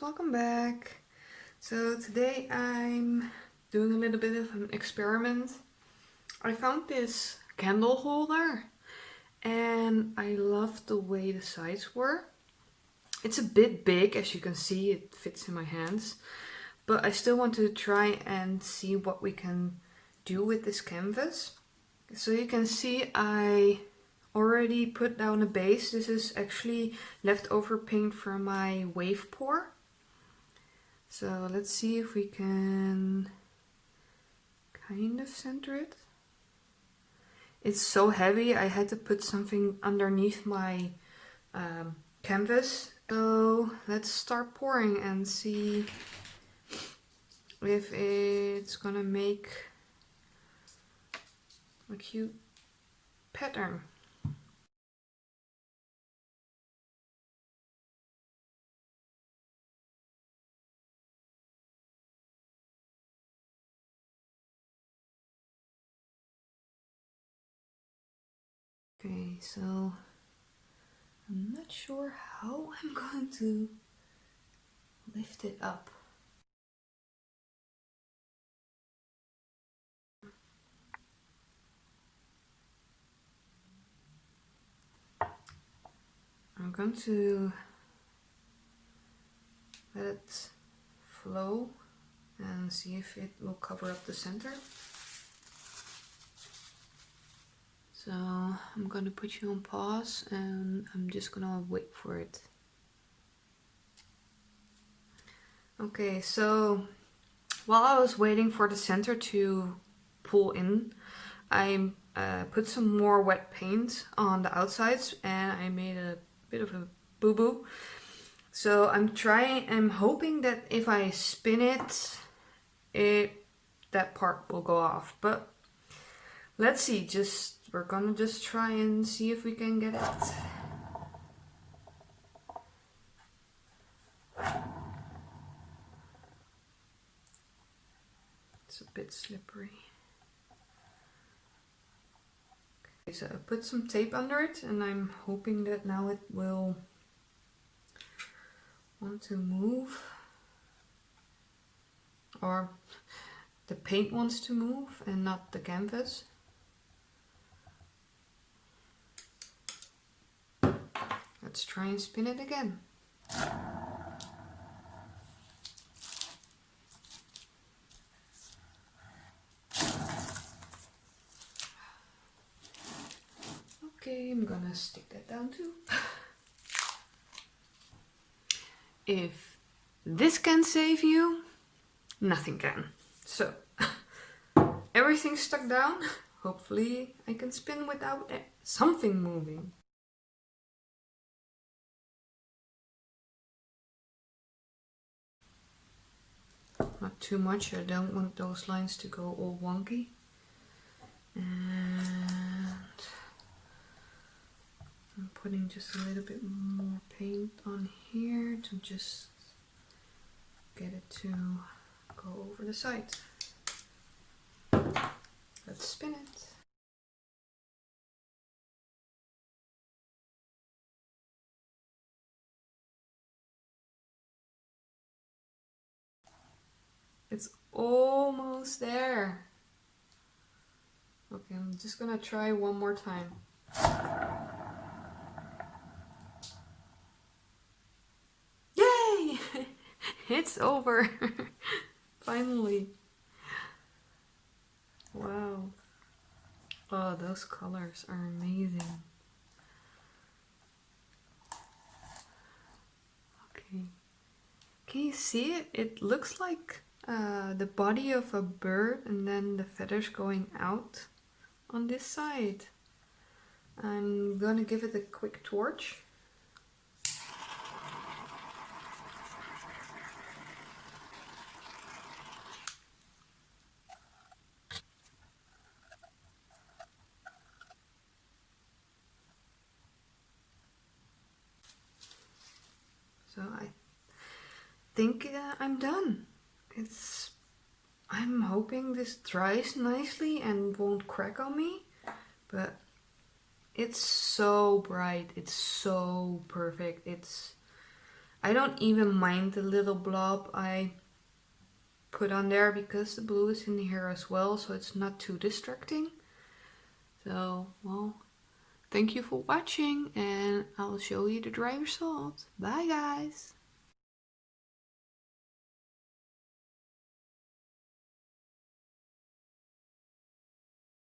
welcome back. So today I'm doing a little bit of an experiment. I found this candle holder and I love the way the sides were. It's a bit big, as you can see, it fits in my hands, but I still want to try and see what we can do with this canvas. So you can see I already put down a base. This is actually leftover paint from my wave pour. So let's see if we can kind of center it. It's so heavy, I had to put something underneath my canvas. So let's start pouring and see if it's gonna make a cute pattern. Okay, so I'm not sure how I'm going to lift it up. I'm going to let it flow and see if it will cover up the center. So I'm going to put you on pause and I'm just going to wait for it. Okay, so while I was waiting for the center to pull in, I put some more wet paint on the outsides and I made a bit of a boo-boo. So I'm hoping that if I spin it, that part will go off. But let's see, we're gonna just try and see if we can get it. It's a bit slippery. Okay, so I put some tape under it and I'm hoping that now it will want to move, or the paint wants to move and not the canvas. Let's try and spin it again. Okay, I'm gonna stick that down too. If this can save you, nothing can. So, everything's stuck down. Hopefully I can spin without something moving. Not too much, I don't want those lines to go all wonky. And I'm putting just a little bit more paint on here to just get it to go over the side. Let's spin it. It's almost there. Okay, I'm just gonna try one more time. Yay! It's over. Finally. Wow. Oh, those colors are amazing. Okay. Can you see it? It looks like the body of a bird and then the feathers going out on this side. I'm gonna give it a quick torch. So I think I'm done. I'm hoping this dries nicely and won't crack on me, but it's so bright, it's so perfect. I don't even mind the little blob I put on there because the blue is in here as well, so it's not too distracting. So, well, thank you for watching, and I'll show you the dry result. Bye guys!